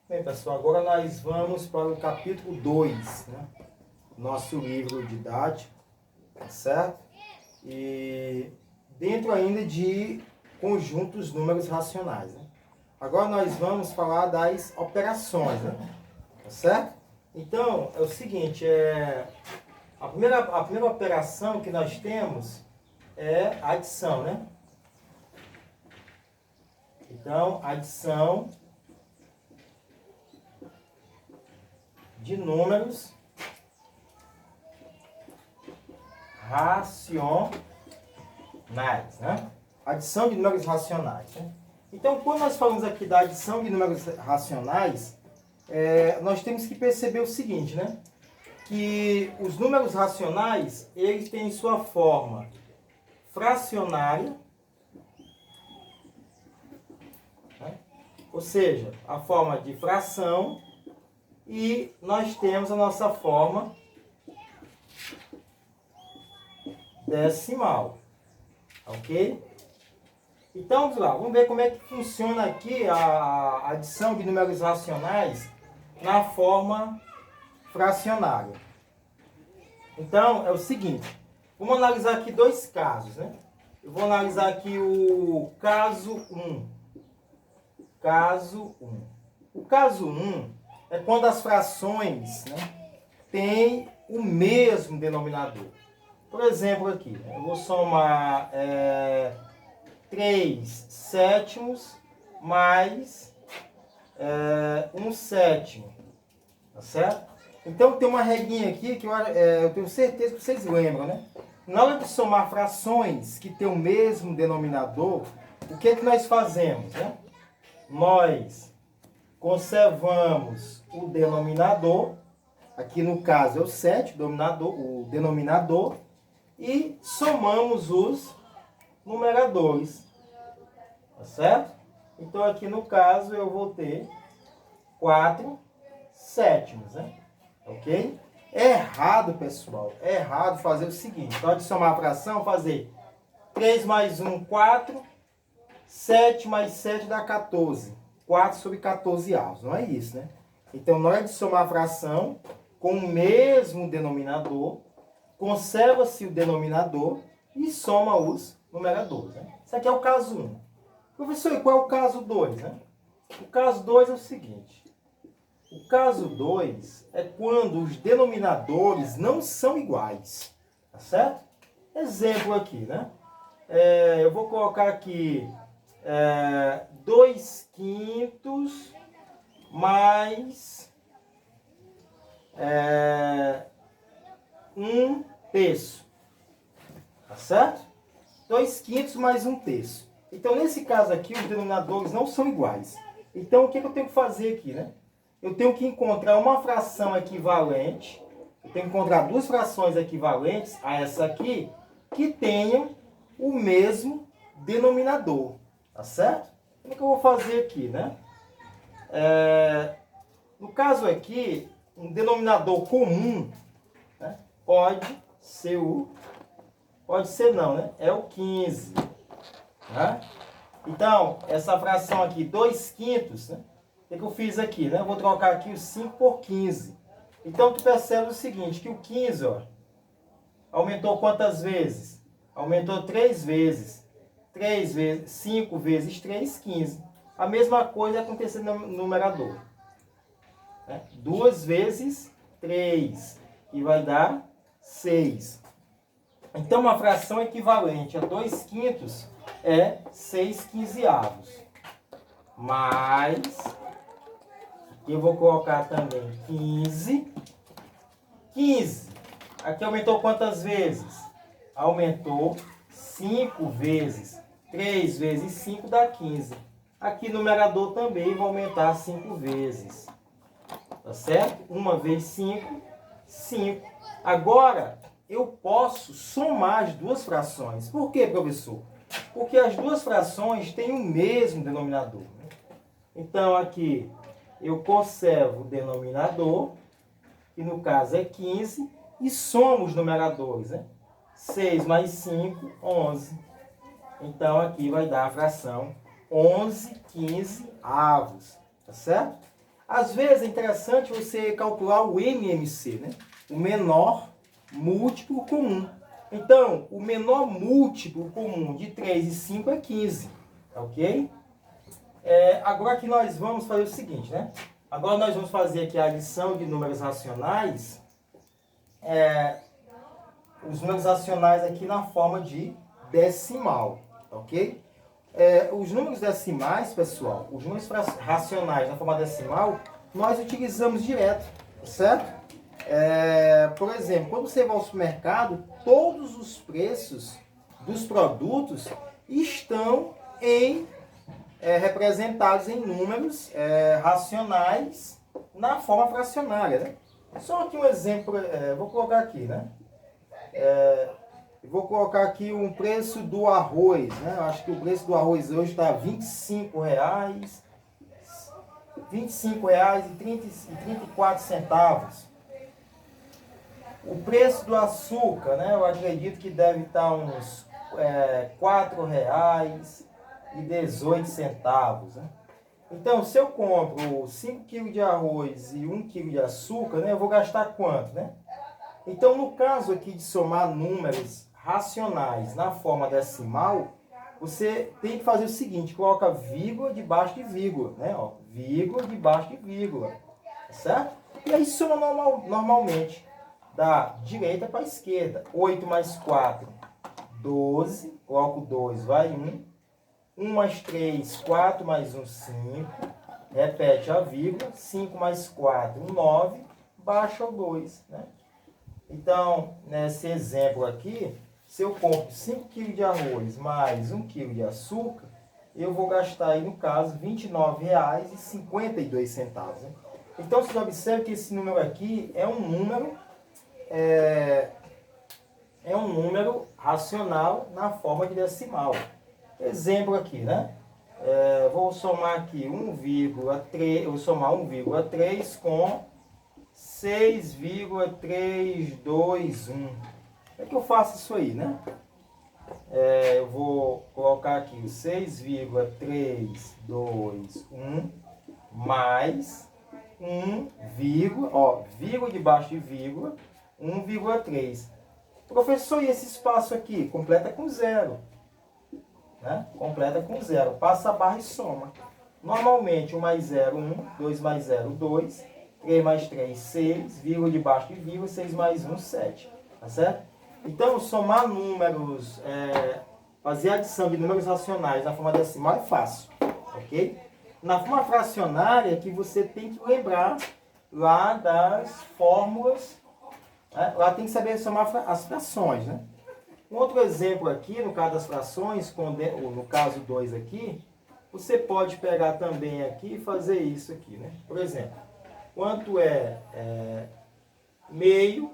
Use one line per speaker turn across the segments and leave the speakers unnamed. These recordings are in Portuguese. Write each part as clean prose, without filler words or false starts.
Bem, pessoal, agora nós vamos para o capítulo 2, né? Nosso livro didático, tá certo? E dentro ainda de conjuntos números racionais, né? Agora nós vamos falar das operações, né? Tá certo? Então, é o seguinte, a primeira operação que nós temos é a adição, né? Então, adição de números racionais, né? Adição de números racionais, né? Então, quando nós falamos aqui da adição de números racionais, nós temos que perceber o seguinte, né? Que os números racionais, eles têm sua forma fracionária, né? Ou seja, a forma de fração, e nós temos a nossa forma decimal, ok? Então, vamos lá, vamos ver como é que funciona aqui a adição de números racionais na forma fracionária. Então, é o seguinte, vamos analisar aqui dois casos, né? Eu vou analisar aqui o caso 1. Caso 1. O caso 1 é quando as frações, né, têm o mesmo denominador. Por exemplo, aqui, eu vou somar 3 sétimos mais 1 sétimo. Tá certo? Então tem uma regrinha aqui que eu tenho certeza que vocês lembram, né? Na hora de somar frações que têm o mesmo denominador, o que é que nós fazemos, né? Nós conservamos o denominador, aqui no caso é o 7, o denominador, e somamos os numeradores, tá certo? Então aqui no caso eu vou ter 4 sétimos, né? Ok? É errado, pessoal, é errado fazer o seguinte, na hora de somar a fração, fazer 3 mais 1, 4, 7 mais 7 dá 14. 4 sobre 14 avos, não é isso, né? Então, na hora de somar a fração, com o mesmo denominador, conserva-se o denominador e soma os numeradores, né? Isso aqui é o caso 1. Professor, e qual é o caso 2, né? O caso 2 é o seguinte. O caso 2 é quando os denominadores não são iguais, tá certo? Exemplo aqui, né? Eu vou colocar aqui 2 quintos mais 1 terço. Tá certo? 2 quintos mais 1 terço. Então, nesse caso aqui, os denominadores não são iguais. Então, o que eu tenho que fazer aqui, né? Eu tenho que encontrar uma fração equivalente. Eu tenho que encontrar duas frações equivalentes a essa aqui, que tenham o mesmo denominador. Tá certo? Como é que eu vou fazer aqui, né? No caso aqui, um denominador comum, né, pode ser não, né? É o 15. Né? Então, essa fração aqui, 2 quintos, né? O que eu fiz aqui, né? Eu vou trocar aqui o 5 por 15. Então, tu percebe o seguinte, que o 15, ó, aumentou quantas vezes? Aumentou 3 vezes. 3 vezes, 5 vezes 3, 15. A mesma coisa aconteceu no numerador. 2 vezes 3, e vai dar 6. Então, uma fração equivalente a 2 quintos é 6 quinzeavos. Mais, eu vou colocar também 15. 15. Aqui aumentou quantas vezes? Aumentou 5 vezes. 3 vezes 5 dá 15. Aqui no numerador também vai aumentar 5 vezes. Tá certo? 1 vezes 5, 5. Agora, eu posso somar as duas frações. Por quê, professor? Porque as duas frações têm o mesmo denominador. Então, aqui, eu conservo o denominador, que no caso é 15, e somo os numeradores, né? 6 mais 5, 11. Então, aqui vai dar a fração 11, 15 avos, tá certo? Às vezes é interessante você calcular o MMC, né? O menor múltiplo comum. Então, o menor múltiplo comum de 3 e 5 é 15, ok? Agora que nós vamos fazer o seguinte, né? Agora nós vamos fazer aqui a adição de números racionais. Os números racionais aqui na forma de decimal, ok? Os números decimais, pessoal, os números racionais na forma decimal, nós utilizamos direto, certo? Por exemplo, quando você vai ao supermercado, todos os preços dos produtos estão representados em números racionais na forma fracionária, né? Só aqui um exemplo, vou colocar aqui, né? Vou colocar aqui um preço do arroz, né? Eu acho que o preço do arroz hoje está R$ 25,00, R$ 25,34. O preço do açúcar, né? Eu acredito que deve estar uns R$ 4,18, né? Então, se eu compro 5 kg de arroz e 1 kg de açúcar, né? Eu vou gastar quanto, né? Então, no caso aqui de somar números racionais na forma decimal, você tem que fazer o seguinte, coloca vírgula debaixo de vírgula, né? Ó, vírgula debaixo de vírgula, certo? E aí soma normalmente, da direita para a esquerda. 8 mais 4, 12, coloco 2, vai 1. 1 mais 3, 4 mais 1, 5. Repete a vírgula. 5 mais 4, 9. Baixa o 2, né? Então, nesse exemplo aqui, se eu compro 5 kg de arroz mais 1 kg de açúcar, eu vou gastar aí, no caso, R$ 29,52. Né? Então, vocês observam que esse número aqui é um número racional na forma de decimal. Exemplo aqui, né? Vou somar aqui 1,3, vou somar 1,3 com 6,321. Como é que eu faço isso aí, né? Eu vou colocar aqui 6,321 mais 1, vírgula debaixo de vírgula, 1,3. Professor, e esse espaço aqui? Completa com zero. Né? Completa com zero. Passa a barra e soma. Normalmente, 1 mais 0, 1. 2 mais 0, 2. 3 mais 3, 6. Vírgula debaixo de vírgula. 6 mais 1, 7. Tá certo? Então, somar números, fazer adição de números racionais na forma decimal é fácil. Ok? Na forma fracionária, que você tem que lembrar lá das fórmulas. Lá tem que saber somar as frações, né? Um outro exemplo aqui, no caso das frações, no caso 2 aqui, você pode pegar também aqui e fazer isso aqui, né? Por exemplo, quanto é meio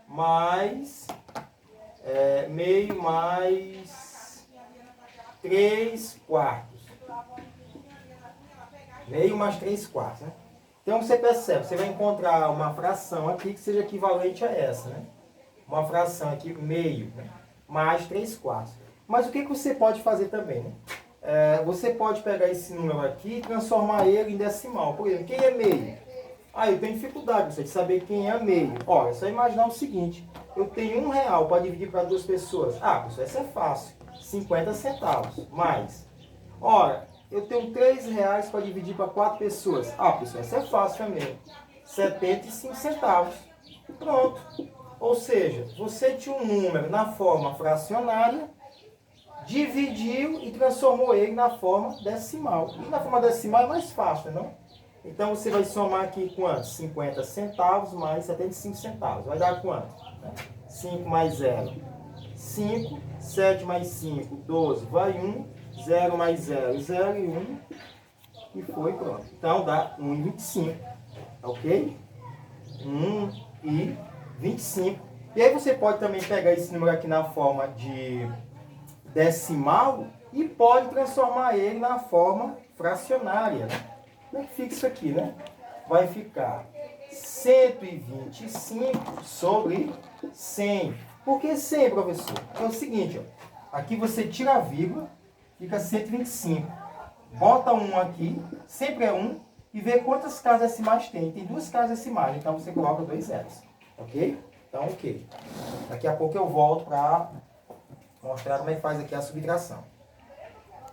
mais 3 quartos. Meio mais 3 quartos, né? Então você percebe, você vai encontrar uma fração aqui que seja equivalente a essa, né? Uma fração aqui, meio, né? Mais 3 quartos. Mas o que você pode fazer também, né? Você pode pegar esse número aqui e transformar ele em decimal. Por exemplo, quem é meio? Eu tenho dificuldade de saber quem é meio. Olha, é só imaginar o seguinte. Eu tenho R$1 para dividir para 2 pessoas. Pessoal, isso é fácil. 50 centavos. Mais. Ora, eu tenho R$3 para dividir para 4 pessoas. Pessoal, isso é fácil também. 75 centavos. Pronto. Ou seja, você tinha um número na forma fracionária, dividiu e transformou ele na forma decimal. E na forma decimal é mais fácil, não? Então você vai somar aqui quanto? 50 centavos mais 75 centavos. Vai dar quanto? 5 mais 0, 5. 7 mais 5, 12. Vai 1. 0 mais 0, 0 e 1. E foi, pronto. Então dá 1,25. Ok? 1,25. E aí você pode também pegar esse número aqui na forma de decimal e pode transformar ele na forma fracionária. Como é que fica isso aqui, né? Vai ficar 125 sobre 100. Por que 100, professor? É o seguinte, ó. Aqui você tira a vírgula, fica 125. bota um aqui, sempre é um, e vê quantas casas decimais tem. Tem 2 casas decimais, então você coloca 2 zeros. Ok? Então, ok. Daqui a pouco eu volto para mostrar como é que faz aqui a subtração.